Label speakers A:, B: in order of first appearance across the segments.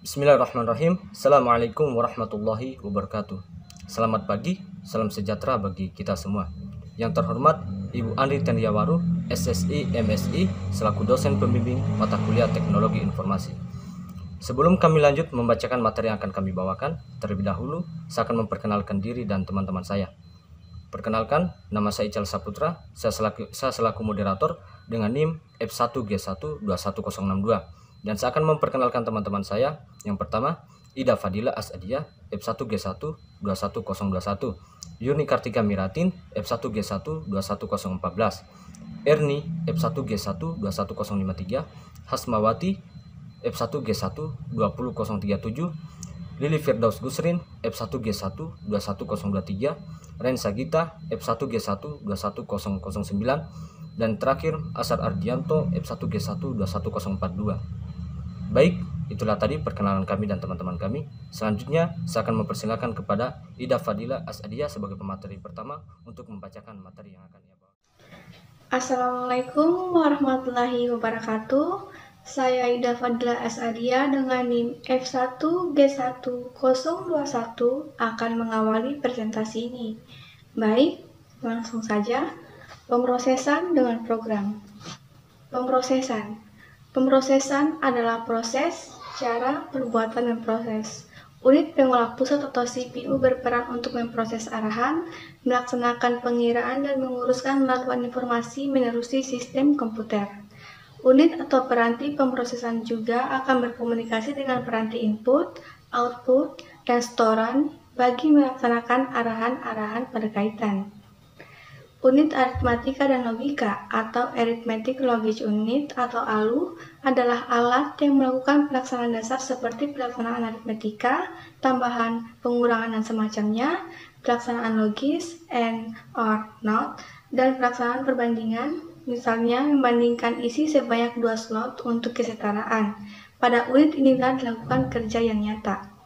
A: Bismillahirrahmanirrahim. Assalamualaikum warahmatullahi wabarakatuh. Selamat pagi, salam sejahtera bagi kita semua. Yang terhormat Ibu Andri Tendiawaru, SSI MSI, selaku dosen pembimbing mata kuliah Teknologi Informasi. Sebelum kami lanjut membacakan materi yang akan kami bawakan, terlebih dahulu saya akan memperkenalkan diri dan teman-teman saya. Perkenalkan, nama saya Ical Saputra, saya selaku moderator dengan NIM F1G1 21062. Dan saya akan memperkenalkan teman-teman saya. Yang pertama, Ida Fadila Asadiyah, F1G1 21021. Yuni Kartika Miratin, F1G1 21014. Erni, F1G1 21053. Hasmawati, F1G1 20037. Lili Firdaus Gusrin, F1G1 21023. Rensa Gita, F1G1 21009. Dan terakhir, Asar Ardianto, F1G1 21042. Baik, itulah tadi perkenalan kami dan teman-teman kami. Selanjutnya, saya akan mempersilakan kepada Ida Fadila Asadiyah sebagai pemateri pertama untuk membacakan materi yang akan ia bawa.
B: Assalamualaikum warahmatullahi wabarakatuh. Saya Ida Fadila Asadiyah dengan NIM F1G1 021 akan mengawali presentasi ini. Baik, langsung saja. Pemrosesan dengan program. Pemrosesan adalah proses, cara, perbuatan, dan proses. Unit pengolah pusat atau CPU berperan untuk memproses arahan, melaksanakan pengiraan, dan menguruskan laluan informasi menerusi sistem komputer. Unit atau peranti pemrosesan juga akan berkomunikasi dengan peranti input, output, dan setoran bagi melaksanakan arahan-arahan pada kaitan. Unit aritmatika dan logika atau Arithmetic Logic Unit atau ALU adalah alat yang melakukan pelaksanaan dasar seperti pelaksanaan aritmatika, tambahan, pengurangan, dan semacamnya, pelaksanaan logis, and, or, not, dan pelaksanaan perbandingan, misalnya membandingkan isi sebanyak 2 slot untuk kesetaraan. Pada unit inilah dilakukan kerja yang nyata.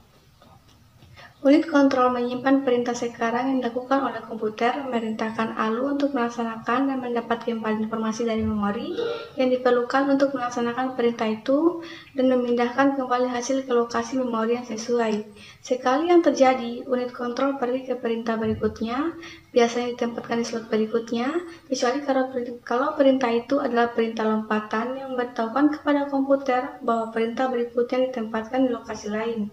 B: Unit kontrol menyimpan perintah sekarang yang dilakukan oleh komputer, memerintahkan ALU untuk melaksanakan dan mendapat timpalan informasi dari memori yang diperlukan untuk melaksanakan perintah itu dan memindahkan kembali hasil ke lokasi memori yang sesuai. Sekali yang terjadi, unit kontrol pergi ke perintah berikutnya, biasanya ditempatkan di slot berikutnya, kecuali kalau perintah itu adalah perintah lompatan yang memberitahukan kepada komputer bahwa perintah berikutnya ditempatkan di lokasi lain.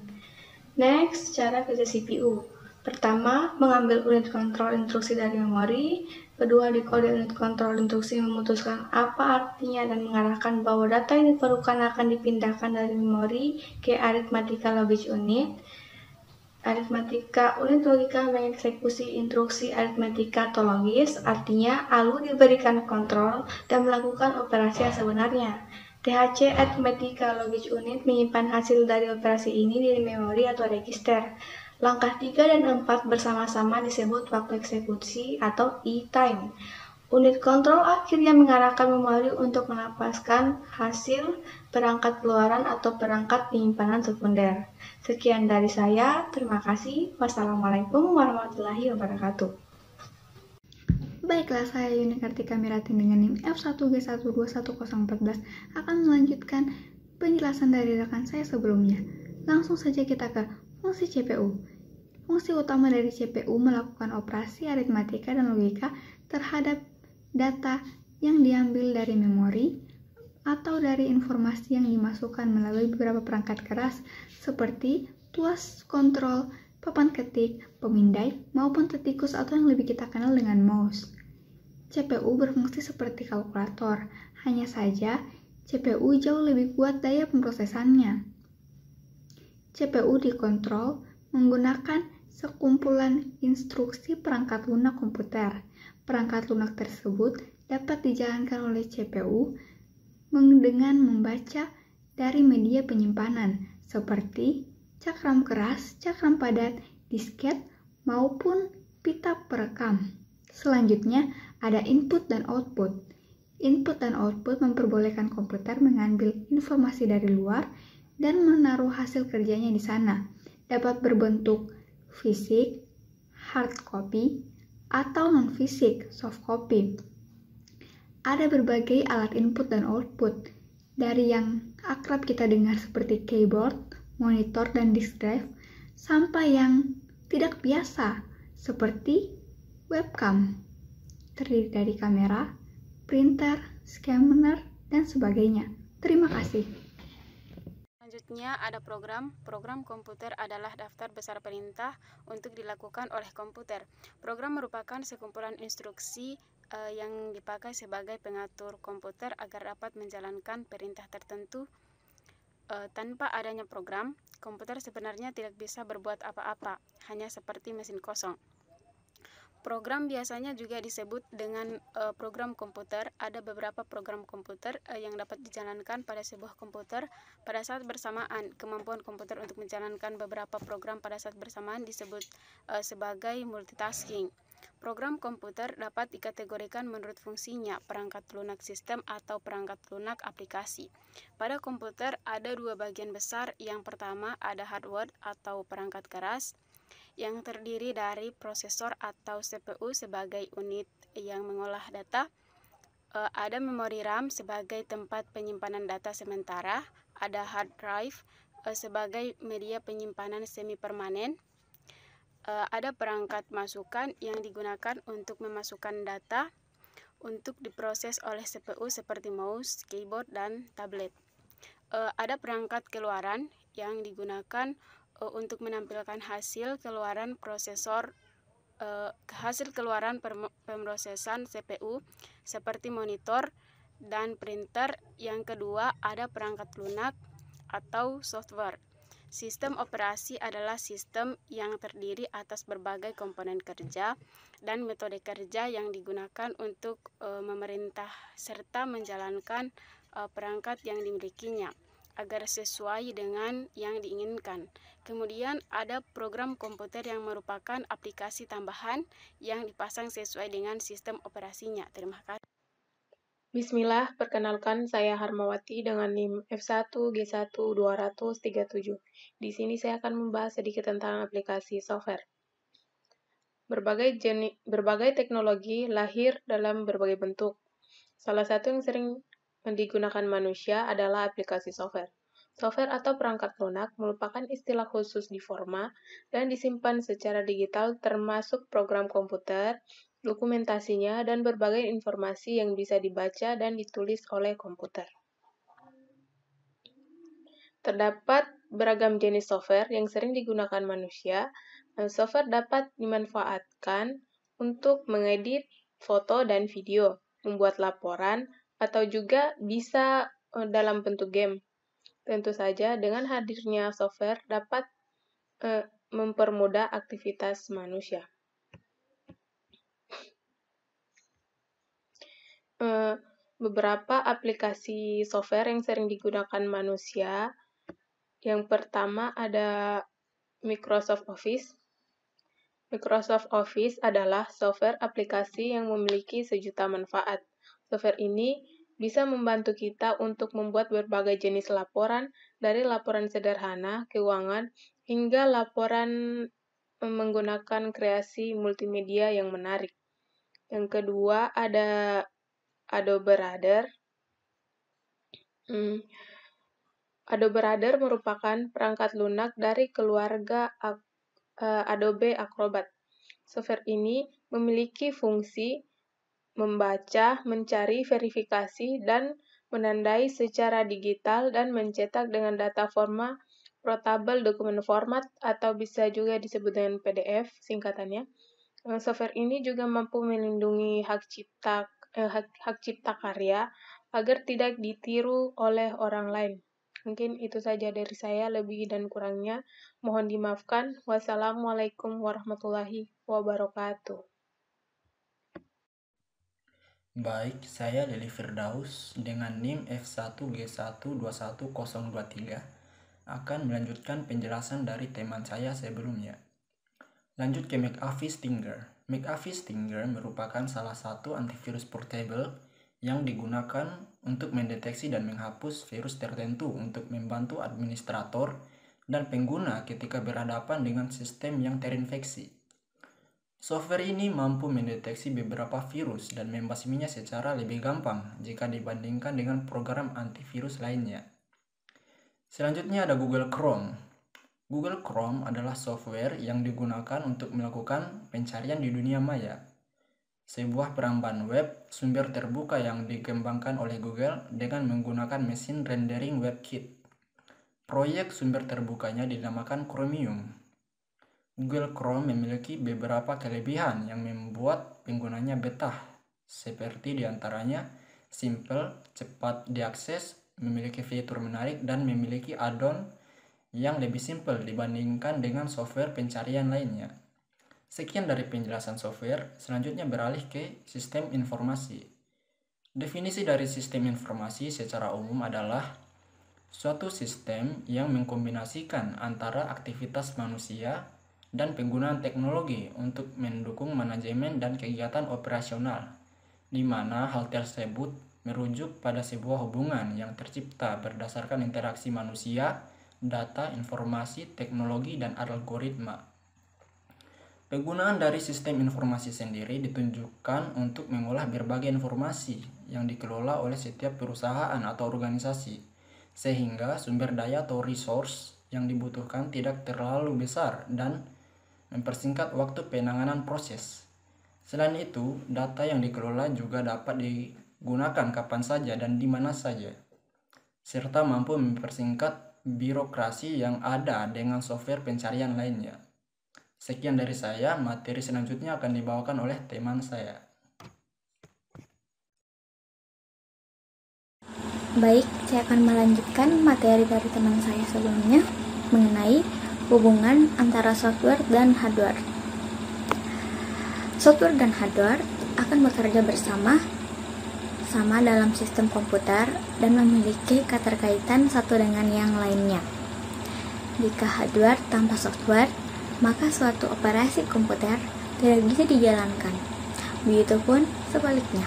B: Next, cara kerja CPU. Pertama, mengambil unit kontrol instruksi dari memori. Kedua, dekode unit kontrol instruksi memutuskan apa artinya dan mengarahkan bahwa data yang diperlukan akan dipindahkan dari memori ke Arithmetic Logic Unit. Aritmatika unit logika mengeksekusi instruksi aritmatika atau logis, artinya ALU diberikan kontrol dan melakukan operasi yang sebenarnya. THC Arithmetic Logic Unit menyimpan hasil dari operasi ini di memori atau register. Langkah 3 dan 4 bersama-sama disebut waktu eksekusi atau E-time. Unit kontrol akhirnya mengarahkan memori untuk melepaskan hasil perangkat keluaran atau perangkat penyimpanan sekunder. Sekian dari saya, terima kasih. Wassalamualaikum warahmatullahi wabarakatuh.
C: Baiklah, saya Yuni Kartika Miratin dengan NIM F1G1 21014 akan melanjutkan penjelasan dari rekan saya sebelumnya. Langsung saja kita ke fungsi CPU. Fungsi utama dari CPU melakukan operasi aritmatika dan logika terhadap data yang diambil dari memori atau dari informasi yang dimasukkan melalui beberapa perangkat keras seperti tuas kontrol, papan ketik, pemindai, maupun tetikus atau yang lebih kita kenal dengan mouse. CPU berfungsi seperti kalkulator, hanya saja CPU jauh lebih kuat daya pemrosesannya. CPU dikontrol menggunakan sekumpulan instruksi perangkat lunak komputer. Perangkat lunak tersebut dapat dijalankan oleh CPU dengan membaca dari media penyimpanan seperti cakram keras, cakram padat, disket, maupun pita perekam. Selanjutnya, ada input dan output. Input dan output memperbolehkan komputer mengambil informasi dari luar dan menaruh hasil kerjanya di sana. Dapat berbentuk fisik, hard copy, atau non-fisik, soft copy. Ada berbagai alat input dan output, dari yang akrab kita dengar seperti keyboard, monitor dan disk drive, sampai yang tidak biasa seperti webcam, terdiri dari kamera, printer, scanner, dan sebagainya. Terima kasih.
D: Selanjutnya ada program komputer adalah daftar besar perintah untuk dilakukan oleh komputer. Program merupakan sekumpulan instruksi yang dipakai sebagai pengatur komputer agar dapat menjalankan perintah tertentu. Tanpa adanya program, komputer sebenarnya tidak bisa berbuat apa-apa, hanya seperti mesin kosong. Program biasanya juga disebut dengan program komputer. Ada beberapa program komputer yang dapat dijalankan pada sebuah komputer pada saat bersamaan. Kemampuan komputer untuk menjalankan beberapa program pada saat bersamaan disebut sebagai multitasking. Program komputer dapat dikategorikan menurut fungsinya, perangkat lunak sistem atau perangkat lunak aplikasi. Pada komputer ada dua bagian besar. Yang pertama ada hardware atau perangkat keras, yang terdiri dari prosesor atau CPU sebagai unit yang mengolah data. Ada memori RAM sebagai tempat penyimpanan data sementara. Ada hard drive sebagai media penyimpanan semi permanen. Ada perangkat masukan yang digunakan untuk memasukkan data untuk diproses oleh CPU seperti mouse, keyboard, dan tablet. Ada perangkat keluaran yang digunakan untuk menampilkan hasil keluaran pemrosesan CPU seperti monitor dan printer. Yang kedua ada perangkat lunak atau software. Sistem operasi adalah sistem yang terdiri atas berbagai komponen kerja dan metode kerja yang digunakan untuk memerintah serta menjalankan perangkat yang dimilikinya agar sesuai dengan yang diinginkan. Kemudian ada program komputer yang merupakan aplikasi tambahan yang dipasang sesuai dengan sistem operasinya. Terima kasih.
E: Bismillah, perkenalkan saya Harmawati dengan NIM F1G1-237. Di sini saya akan membahas sedikit tentang aplikasi software. Berbagai teknologi lahir dalam berbagai bentuk. Salah satu yang sering digunakan manusia adalah aplikasi software. Software atau perangkat lunak merupakan istilah khusus di forma dan disimpan secara digital termasuk program komputer, dokumentasinya, dan berbagai informasi yang bisa dibaca dan ditulis oleh komputer. Terdapat beragam jenis software yang sering digunakan manusia. Software dapat dimanfaatkan untuk mengedit foto dan video, membuat laporan, atau juga bisa dalam bentuk game. Tentu saja dengan hadirnya software dapat mempermudah aktivitas manusia. Beberapa aplikasi software yang sering digunakan manusia. Yang pertama ada Microsoft Office. Microsoft Office adalah software aplikasi yang memiliki sejuta manfaat. Software ini bisa membantu kita untuk membuat berbagai jenis laporan, dari laporan sederhana, keuangan, hingga laporan menggunakan kreasi multimedia yang menarik. Yang kedua ada Adobe Reader. Adobe Reader merupakan perangkat lunak dari keluarga Adobe Acrobat. Software ini memiliki fungsi membaca, mencari, verifikasi, dan menandai secara digital dan mencetak dengan data format portable dokumen format atau bisa juga disebut dengan PDF singkatannya. Software ini juga mampu melindungi hak cipta karya agar tidak ditiru oleh orang lain. Mungkin itu saja dari saya, lebih dan kurangnya mohon dimaafkan. Wassalamualaikum warahmatullahi wabarakatuh.
F: Baik, saya Lili Firdaus dengan NIM F1G1-21023 akan melanjutkan penjelasan dari teman saya sebelumnya. Lanjut ke McAfee Stinger. McAfee Stinger merupakan salah satu antivirus portable yang digunakan untuk mendeteksi dan menghapus virus tertentu untuk membantu administrator dan pengguna ketika berhadapan dengan sistem yang terinfeksi. Software ini mampu mendeteksi beberapa virus dan membasminya secara lebih gampang jika dibandingkan dengan program antivirus lainnya. Selanjutnya ada Google Chrome. Google Chrome adalah software yang digunakan untuk melakukan pencarian di dunia maya. Sebuah perambahan web sumber terbuka yang dikembangkan oleh Google dengan menggunakan mesin rendering WebKit. Proyek sumber terbukanya dinamakan Chromium. Google Chrome memiliki beberapa kelebihan yang membuat penggunanya betah, seperti diantaranya simple, cepat diakses, memiliki fitur menarik, dan memiliki add-on yang lebih simpel dibandingkan dengan software pencarian lainnya. Sekian dari penjelasan software, selanjutnya beralih ke sistem informasi. Definisi dari sistem informasi secara umum adalah suatu sistem yang mengkombinasikan antara aktivitas manusia dan penggunaan teknologi untuk mendukung manajemen dan kegiatan operasional, di mana hal tersebut merujuk pada sebuah hubungan yang tercipta berdasarkan interaksi manusia, data, informasi, teknologi, dan algoritma. Penggunaan dari sistem informasi sendiri ditunjukkan untuk mengolah berbagai informasi yang dikelola oleh setiap perusahaan atau organisasi, sehingga sumber daya atau resource yang dibutuhkan tidak terlalu besar dan mempersingkat waktu penanganan proses. Selain itu, data yang dikelola juga dapat digunakan kapan saja dan di mana saja, serta mampu mempersingkat birokrasi yang ada dengan software pencarian lainnya. Sekian dari saya, materi selanjutnya akan dibawakan oleh teman saya.
C: Baik, saya akan melanjutkan materi dari teman saya sebelumnya mengenai hubungan antara software dan hardware. Software dan hardware akan bekerja bersama dalam sistem komputer dan memiliki keterkaitan satu dengan yang lainnya. Jika hardware tanpa software, maka suatu operasi komputer tidak bisa dijalankan. Begitupun sebaliknya.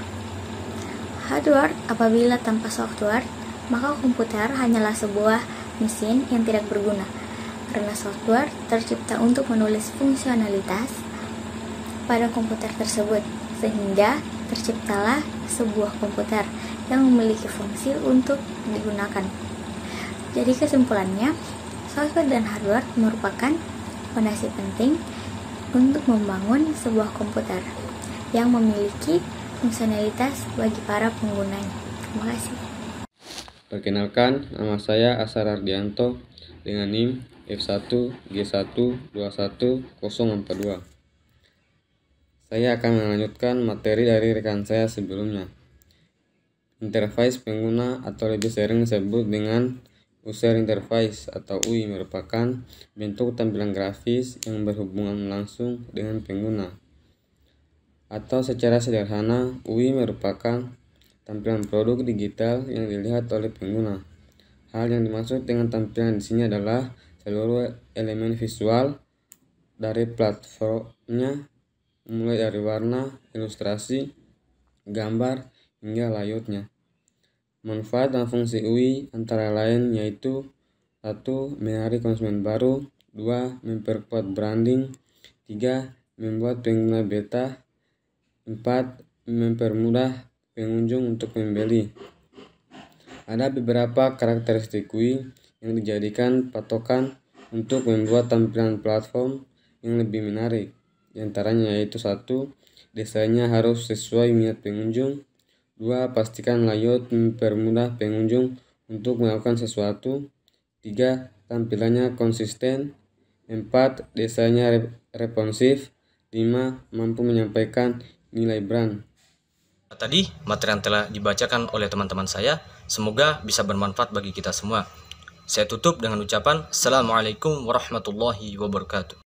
C: Hardware apabila tanpa software, maka komputer hanyalah sebuah mesin yang tidak berguna, karena software tercipta untuk menulis fungsionalitas pada komputer tersebut, sehingga terciptalah sebuah komputer yang memiliki fungsi untuk digunakan. Jadi kesimpulannya, software dan hardware merupakan fondasi penting untuk membangun sebuah komputer yang memiliki fungsionalitas bagi para penggunanya. Terima kasih.
G: Perkenalkan, nama saya Asar Ardianto dengan NIM F1G1210042. Saya akan melanjutkan materi dari rekan saya sebelumnya. Interface pengguna atau lebih sering disebut dengan User Interface atau UI merupakan bentuk tampilan grafis yang berhubungan langsung dengan pengguna. Atau secara sederhana, UI merupakan tampilan produk digital yang dilihat oleh pengguna. Hal yang dimaksud dengan tampilan di sini adalah seluruh elemen visual dari platformnya, mulai dari warna, ilustrasi, gambar, hingga layoutnya. Manfaat dan fungsi UI antara lain yaitu 1. Menarik konsumen baru, 2. Memperkuat branding, 3. Membuat pengguna betah, 4. Mempermudah pengunjung untuk membeli. Ada beberapa karakteristik UI yang dijadikan patokan untuk membuat tampilan platform yang lebih menarik. Di antaranya yaitu 1. Desainnya harus sesuai minat pengunjung. 2. Pastikan layout mempermudah pengunjung untuk melakukan sesuatu. 3. Tampilannya konsisten. 4. Desainnya responsif. 5. Mampu menyampaikan nilai brand.
A: Tadi materi yang telah dibacakan oleh teman-teman saya, semoga bisa bermanfaat bagi kita semua. Saya tutup dengan ucapan Assalamualaikum warahmatullahi wabarakatuh.